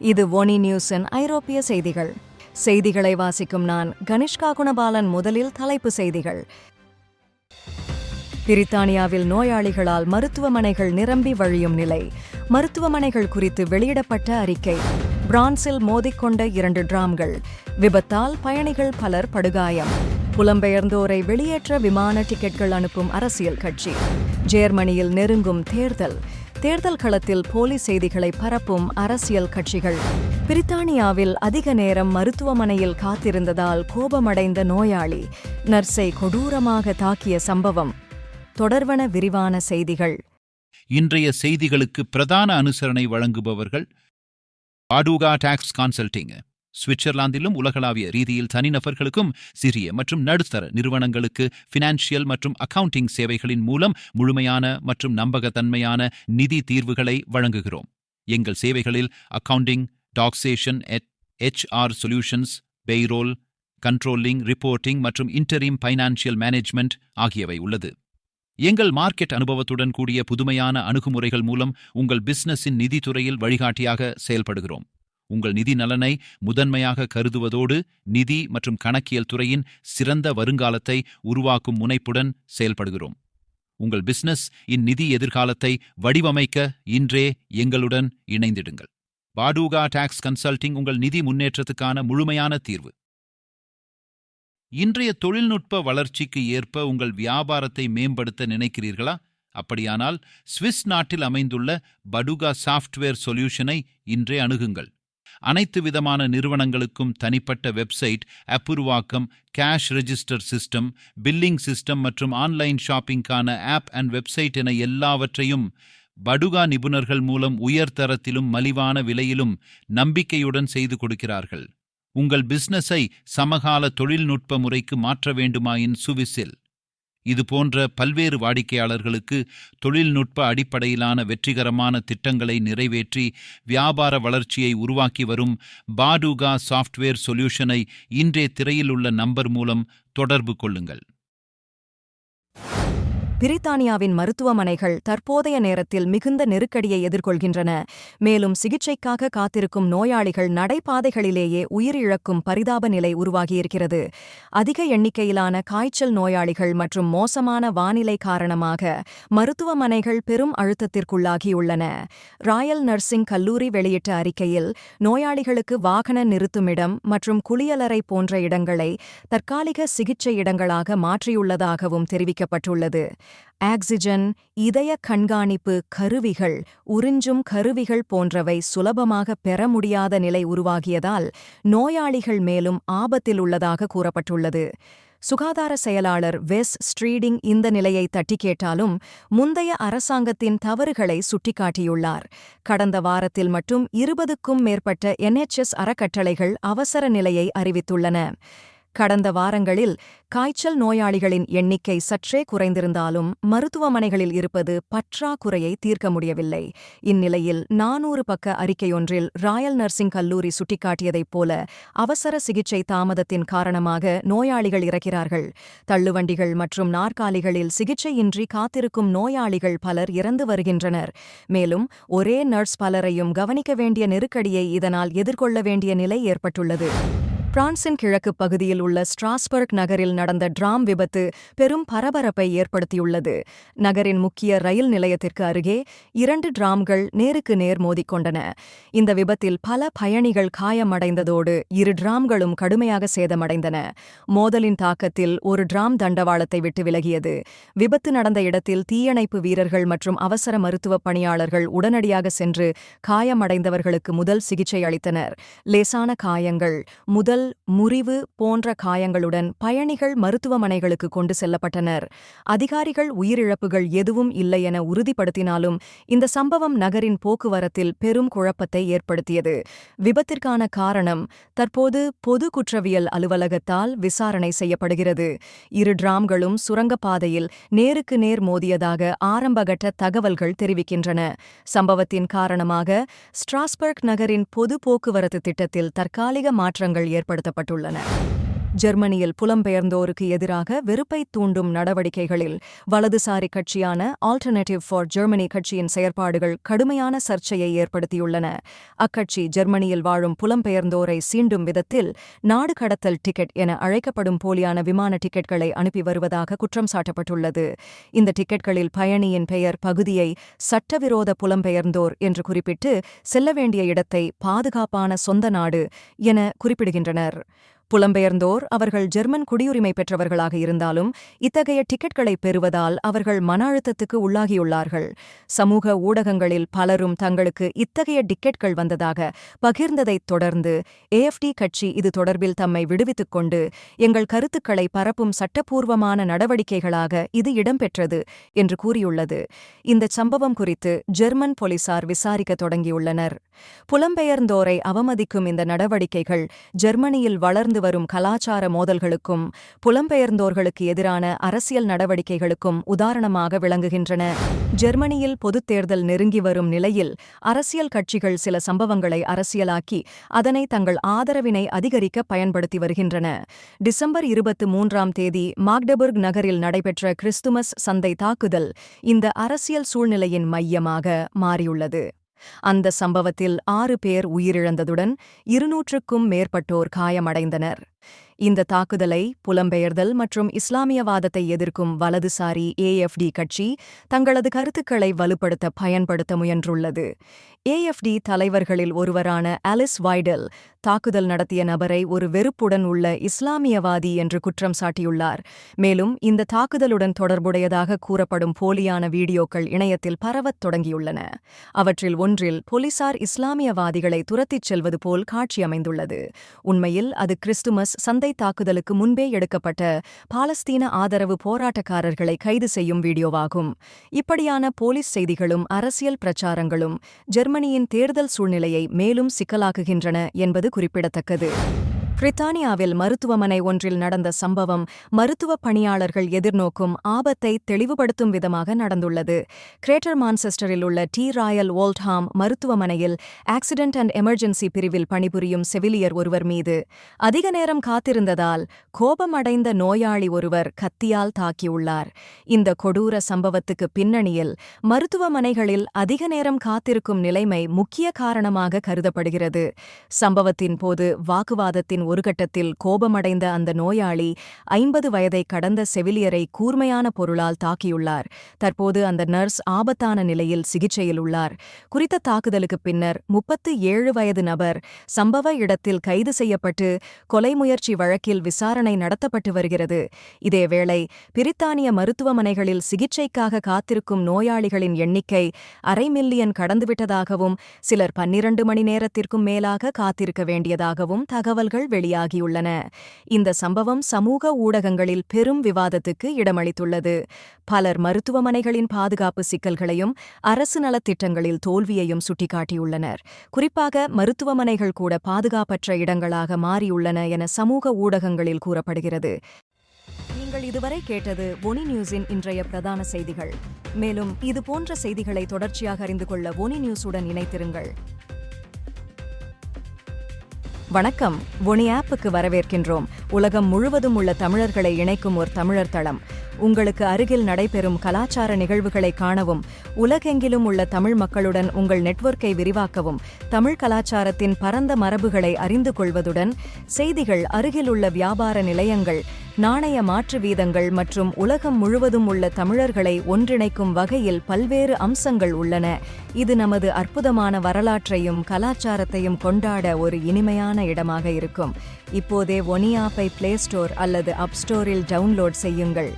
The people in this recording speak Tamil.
இது ஒனி நியூஸின் ஐரோப்பிய செய்திகள். செய்திகளை வாசிக்கும் நான் கனிஷ்கா குணபாலன். முதலில் தலைப்பு செய்திகள். பிரித்தானியாவில் நோயாளிகளால் மருத்துவமனைகள் நிரம்பி வழியும் நிலை. மருத்துவமனைகள் குறித்து வெளியிடப்பட்ட அறிக்கை. பிரான்சில் மோதிக்கொண்ட 2 டிராம்கள். விபத்தால் பயணிகள் பலர் படுகாயம். புலம்பெயர்ந்தோரை வெளியேற்ற விமான டிக்கெட்கள் அனுப்பும் அரசியல் கட்சி. ஜெர்மனியில் நெருங்கும் தேர்தல். தேர்தல் களத்தில் போலி செய்திகளை பரப்பும் அரசியல் கட்சிகள். பிரித்தானியாவில் அதிக நேரம் மருத்துவமனையில் காத்திருந்ததால் கோபமடைந்த நோயாளி நர்ஸை கொடூரமாக தாக்கிய சம்பவம். தொடர்வன விரிவான செய்திகள். இன்றைய செய்திகளுக்கு பிரதான அனுசரணை வழங்குபவர்கள் பாடுகா டாக்ஸ் கன்சல்டிங். சுவிட்சர்லாந்திலும் உலகளாவிய ரீதியில் தனிநபர்களுக்கும் சிறிய மற்றும் நடுத்தர நிறுவனங்களுக்கு ஃபினான்ஷியல் மற்றும் அக்கவுண்டிங் சேவைகளின் மூலம் முழுமையான மற்றும் நம்பகத்தன்மையான நிதி தீர்வுகளை வழங்குகிறோம். எங்கள் சேவைகளில் accounting, taxation, HR solutions, payroll, controlling, reporting மற்றும் இன்டரிம் ஃபைனான்ஷியல் மேனேஜ்மெண்ட் ஆகியவை உள்ளது. எங்கள் மார்க்கெட் அனுபவத்துடன் கூடிய புதுமையான அணுகுமுறைகள் மூலம் உங்கள் பிசினஸின் நிதித்துறையில் வழிகாட்டியாக செயல்படுகிறோம். உங்கள் நிதி நலனை முதன்மையாக கருதுவதோடு நிதி மற்றும் கணக்கியல் துறையின் சிறந்த வருங்காலத்தை உருவாக்கும் முனைப்புடன் செயல்படுகிறோம். உங்கள் பிசினஸ் நிதி எதிர்காலத்தை வடிவமைக்க இன்றே எங்களுடன் இணைந்திடுங்கள். பாடுகா டாக்ஸ் கன்சல்டிங் உங்கள் நிதி முன்னேற்றத்துக்கான முழுமையான தீர்வு. இன்றைய தொழில்நுட்ப வளர்ச்சிக்கு ஏற்ப உங்கள் வியாபாரத்தை மேம்படுத்த நினைக்கிறீர்களா? அப்படியானால் சுவிஸ் நாட்டில் அமைந்துள்ள படுகா சாஃப்ட்வேர் சொல்யூஷனை இன்றே அணுகுங்கள். அனைத்து விதமான நிறுவனங்களுக்கும் தனிப்பட்ட வெப்சைட், அப்புருவாக்கம், cash register system, billing system மற்றும் ஆன்லைன் ஷாப்பிங்கான ஆப் அண்ட் வெப்சைட் என எல்லாவற்றையும் படுகா நிபுணர்கள் மூலம் உயர்தரத்திலும் மலிவான விலையிலும் நம்பிக்கையுடன் செய்து கொடுக்கிறார்கள். உங்கள் பிசினஸை சமகால தொழில்நுட்ப முறைக்கு மாற்ற வேண்டுமாயின் சுவிஸில் இதுபோன்ற பல்வேறு வாடிக்கையாளர்களுக்கு தொழில்நுட்ப அடிப்படையிலான வெற்றிகரமான திட்டங்களை நிறைவேற்றி வியாபார வளர்ச்சியை உருவாக்கி வரும் பாடுகா சாஃப்ட்வேர் சொல்யூஷனை இன்றே திரையில் உள்ள நம்பர் மூலம் தொடர்பு கொள்ளுங்கள். பிரித்தானியாவின் மருத்துவமனைகள் தற்போதைய நேரத்தில் மிகுந்த நெருக்கடியை எதிர்கொள்கின்றன. மேலும் சிகிச்சைக்காக காத்திருக்கும் நோயாளிகள் நடைபாதைகளிலேயே உயிரிழக்கும் பரிதாப நிலை உருவாகியிருக்கிறது. அதிக எண்ணிக்கையிலான காய்ச்சல் நோயாளிகள் மற்றும் மோசமான வானிலை காரணமாக மருத்துவமனைகள் பெரும் அழுத்தத்திற்குள்ளாகியுள்ளன. ராயல் நர்சிங் கல்லூரி வெளியிட்ட அறிக்கையில் நோயாளிகளுக்கு வாகன நிறுத்துமிடம் மற்றும் குளியலறை போன்ற இடங்களை தற்காலிக சிகிச்சை இடங்களாக மாற்றியுள்ளதாகவும் தெரிவிக்கப்பட்டுள்ளது. ஆக்சிஜன், இதய கண்காணிப்பு கருவிகள், உறிஞ்சும் கருவிகள் போன்றவை சுலபமாக பெற முடியாத நிலை உருவாகியதால் நோயாளிகள் மேலும் ஆபத்தில் உள்ளதாக கூறப்பட்டுள்ளது. சுகாதார செயலாளர் வெஸ் ஸ்ட்ரீடிங் இந்த நிலையை தட்டி கேட்டாலும் முந்தைய அரசாங்கத்தின் தவறுகளை சுட்டிக்காட்டியுள்ளார். கடந்த வாரத்தில் மட்டும் 20க்கும் மேற்பட்ட NHS அறக்கட்டளைகள் அவசர நிலையை அறிவித்துள்ளன. கடந்த வாரங்களில் காய்ச்சல் நோயாளிகளின் எண்ணிக்கை சற்றே குறைந்திருந்தாலும் மருத்துவமனைகளில் இருப்பது பற்றாக்குறையை தீர்க்க முடியவில்லை. இந்நிலையில் 400 பக்க அறிக்கையொன்றில் ராயல் நர்சிங் கல்லூரி சுட்டிக்காட்டியதைப் போல அவசர சிகிச்சை தாமதத்தின் காரணமாக நோயாளிகள் இறக்கிறார்கள். தள்ளுவண்டிகள் மற்றும் நாற்காலிகளில் சிகிச்சையின்றி காத்திருக்கும் நோயாளிகள் பலர் இறந்து வருகின்றனர். மேலும் ஒரே நர்ஸ் பலரையும் கவனிக்க வேண்டிய நெருக்கடியை இதனால் எதிர்கொள்ள வேண்டிய நிலை ஏற்பட்டுள்ளது. பிரான்சின் கிழக்கு பகுதியில் உள்ள ஸ்ட்ராஸ்பர்க் நகரில் நடந்த டிராம் விபத்து பெரும் பரபரப்பை ஏற்படுத்தியுள்ளது. நகரின் முக்கிய ரயில் நிலையத்திற்கு அருகே 2 டிராம்கள் நேருக்கு நேர் மோதிக்கொண்டன. இந்த விபத்தில் பல பயணிகள் காயமடைந்ததோடு 2 டிராம்களும் கடுமையாக சேதமடைந்தன. மோதலின் தாக்கத்தில் ஒரு டிராம் தண்டவாளத்தை விட்டு விலகியது. விபத்து நடந்த இடத்தில் தீயணைப்பு வீரர்கள் மற்றும் அவசர மருத்துவ பணியாளர்கள் உடனடியாக சென்று காயமடைந்தவர்களுக்கு முதல் சிகிச்சை அளித்தனர். லேசான காயங்கள், முதல் முறிவு போன்ற காயங்களுடன் பயணிகள் மருத்துவமனைகளுக்கு கொண்டு செல்லப்பட்டனர். அதிகாரிகள் உயிரிழப்புகள் எதுவும் இல்லை என உறுதிப்படுத்தினாலும் இந்த சம்பவம் நகரின் போக்குவரத்தில் பெரும் குழப்பத்தை ஏற்படுத்தியது. விபத்திற்கான காரணம் தற்போது பொது குற்றவியல் அலுவலகத்தால் விசாரணை செய்யப்படுகிறது. 2 டிராம்களும் சுரங்கப்பாதையில் நேருக்கு நேர் மோதியதாக ஆரம்பகட்ட தகவல்கள் தெரிவிக்கின்றன. சம்பவத்தின் காரணமாக ஸ்ட்ராஸ்பர்க் நகரின் பொது போக்குவரத்து திட்டத்தில் தற்காலிக மாற்றங்கள் ஏற்படுத்தப்பட்டுள்ளன. ஜெர்மனியில் புலம்பெயர்ந்தோருக்கு எதிராக வெறுப்பை தூண்டும் நடவடிக்கைகளில் வலதுசாரி கட்சியான ஆல்டர்னேட்டிவ் ஃபார் ஜெர்மனி கட்சியின் செயற்பாடுகள் கடுமையான சர்ச்சையை ஏற்படுத்தியுள்ளன. அக்கட்சி ஜெர்மனியில் வாழும் புலம்பெயர்ந்தோரை சீண்டும் விதத்தில் நாடு கடத்தல் டிக்கெட் என அழைக்கப்படும் போலியான விமான டிக்கெட்களை அனுப்பி வருவதாக குற்றம் சாட்டப்பட்டுள்ளது. இந்த டிக்கெட்களில் பயணியின் பெயர் பகுதியை சட்டவிரோத புலம்பெயர்ந்தோர் என்று குறிப்பிட்டு செல்ல வேண்டிய இடத்தை பாதுகாப்பான சொந்த நாடு என குறிப்பிடுகின்றனர். புலம்பெயர்ந்தோர் அவர்கள் ஜெர்மன் குடியுரிமை பெற்றவர்களாக இருந்தாலும் இத்தகைய டிக்கெட்களை பெறுவதால் அவர்கள் மன அழுத்தத்துக்கு உள்ளாகியுள்ளார்கள். சமூக ஊடகங்களில் பலரும் தங்களுக்கு இத்தகைய டிக்கெட்கள் வந்ததாக பகிர்ந்ததைத் தொடர்ந்து AfD கட்சி இது தொடர்பில் தம்மை விடுவித்துக் கொண்டு எங்கள் கருத்துக்களை பரப்பும் சட்டப்பூர்வமான நடவடிக்கைகளாக இது இடம்பெற்றது என்று கூறியுள்ளது. இந்த சம்பவம் குறித்து ஜெர்மன் போலீசார் விசாரிக்க தொடங்கியுள்ளனர். புலம்பெயர்ந்தோரை அவமதிக்கும் இந்த நடவடிக்கைகள் ஜெர்மனியில் வளர்ந்து வரும் கலாச்சார மோதல்களுக்கும் புலம்பெயர்ந்தோர்களுக்கு எதிரான அரசியல் நடவடிக்கைகளுக்கும் உதாரணமாக விளங்குகின்றன. ஜெர்மனியில் பொதுத் தேர்தல் நெருங்கி வரும் நிலையில் அரசியல் கட்சிகள் சில சம்பவங்களை அரசியலாக்கி அதனை தங்கள் ஆதரவினை அதிகரிக்க பயன்படுத்தி வருகின்றன. டிசம்பர் 23ஆம் தேதி மாக்டெபுர்க் நகரில் நடைபெற்ற கிறிஸ்துமஸ் சந்தை தாக்குதல் இந்த அரசியல் சூழ்நிலையின் மையமாக மாறியுள்ளது. அந்த சம்பவத்தில் 6 பேர் உயிரிழந்ததுடன் 200க்கும் மேற்பட்டோர் காயமடைந்தனர். இந்த தாக்குதலை புலம்பெயர்தல் மற்றும் இஸ்லாமியவாதத்தை எதிர்க்கும் வலதுசாரி AfD கட்சி தங்களது கருத்துக்களை வலுப்படுத்த பயன்படுத்த முயன்றுள்ளது. AfD தலைவர்களில் ஒருவரான ஆலிஸ் வைடல் தாக்குதல் நடத்திய நபரை ஒரு வெறுப்புடன் உள்ள இஸ்லாமியவாதி என்று குற்றம் சாட்டியுள்ளார். மேலும் இந்த தாக்குதலுடன் தொடர்புடையதாக கூறப்படும் போலியான வீடியோக்கள் இணையத்தில் பரவத் தொடங்கியுள்ளன. அவற்றில் ஒன்றில் போலீசார் இஸ்லாமியவாதிகளை துரத்திச் செல்வது போல் காட்சியமைந்துள்ளது. உண்மையில் அது கிறிஸ்துமஸ் சந்தை தாக்குதலுக்கு முன்பே எடுக்கப்பட்ட பாலஸ்தீன ஆதரவு போராட்டக்காரர்களை கைது செய்யும் வீடியோவாகும். இப்படியான போலீஸ் செய்திகளும் அரசியல் பிரச்சாரங்களும் ஜெர்மனியின் தேர்தல் சூழ்நிலையை மேலும் சிக்கலாக்குகின்றன என்பது குறிப்பிடத்தக்கது. பிரித்தானியாவில் மருத்துவமனை ஒன்றில் நடந்த சம்பவம் மருத்துவப் பணியாளர்கள் எதிர்நோக்கும் ஆபத்தை தெளிவுபடுத்தும் விதமாக நடந்துள்ளது. கிரேட்டர் மான்செஸ்டரில் உள்ள டி ராயல் ஓல்ட்ஹாம் மருத்துவமனையில் ஆக்சிடென்ட் அண்ட் எமர்ஜென்சி பிரிவில் பணிபுரியும் செவிலியர் ஒருவர் மீது அதிக நேரம் காத்திருந்ததால் கோபமடைந்த நோயாளி ஒருவர் கத்தியால் தாக்கியுள்ளார். இந்த கொடூர சம்பவத்துக்கு பின்னணியில் மருத்துவமனைகளில் அதிக நேரம் காத்திருக்கும் நிலைமை முக்கிய காரணமாக கருதப்படுகிறது. சம்பவத்தின் போது வாக்குவாதத்தின் ஒரு கட்டத்தில் கோபமடைந்த அந்த நோயாளி 50 வயதை கடந்த செவிலியரை கூர்மையான பொருளால் தாக்கியுள்ளார். தற்போது அந்த நர்ஸ் ஆபத்தான நிலையில் சிகிச்சையில் உள்ளார். குறித்த தாக்குதலுக்கு பின்னர் 37 வயது நபர் சம்பவ இடத்தில் கைது செய்யப்பட்டு கொலை முயற்சி வழக்கில் விசாரணை நடத்தப்பட்டு வருகிறது. இதேவேளை பிரித்தானிய மருத்துவமனைகளில் சிகிச்சைக்காக காத்திருக்கும் நோயாளிகளின் எண்ணிக்கை 500 மில்லியன் கடந்துவிட்டதாகவும் சிலர் 12 மணி நேரத்திற்கும் மேலாக காத்திருக்க வேண்டியதாகவும் தகவல்கள் வெளியாகியுள்ளன. இந்த சம்பவம் சமூக ஊடகங்களில் பெரும் விவாதத்துக்கு இடமளித்துள்ளது. பலர் மருத்துவமனைகளின் பாதுகாப்பு சிக்கல்களையும் அரசு நலத்திட்டங்களில் தோல்வியையும் சுட்டிக்காட்டியுள்ளனர். குறிப்பாக மருத்துவமனைகள் கூட பாதுகாப்பற்ற இடங்களாக மாறியுள்ளன என சமூக ஊடகங்களில் கூறப்படுகிறது. நீங்கள் இதுவரை கேட்டது ஒனி நியூஸின் இன்றைய பிரதான செய்திகள். மேலும் இதுபோன்ற செய்திகளை தொடர்ச்சியாக அறிந்து கொள்ள ஒனி நியூஸுடன் இணைத்திருங்கள். வணக்கம். ஒனி ஆப்புக்கு வரவேற்கின்றோம். உலகம் முழுவதும் உள்ள தமிழர்களை இணைக்கும் ஒரு தமிழர் தளம். உங்களுக்கு அருகில் நடைபெறும் கலாச்சார நிகழ்வுகளை காணவும் உலகெங்கிலும் உள்ள தமிழ் மக்களுடன் உங்கள் நெட்வொர்க்கை விரிவாக்கவும் தமிழ் கலாச்சாரத்தின் பரந்த மரபுகளை அறிந்து கொள்வதுடன் செய்திகள், அருகில் உள்ள வியாபார நிலையங்கள், நாணய மாற்று வீதங்கள் மற்றும் உலகம் முழுவதும் உள்ள தமிழர்களை ஒன்றிணைக்கும் வகையில் பல்வேறு அம்சங்கள் உள்ளன. இது நமது அற்புதமான வரலாற்றையும் கலாச்சாரத்தையும் கொண்டாட ஒரு இனிமையான இடமாக இருக்கும். இப்போதே ஒனி ஆப்பை பிளே ஸ்டோர் அல்லது அப் ஸ்டோரில் டவுன்லோட் செய்யுங்கள்.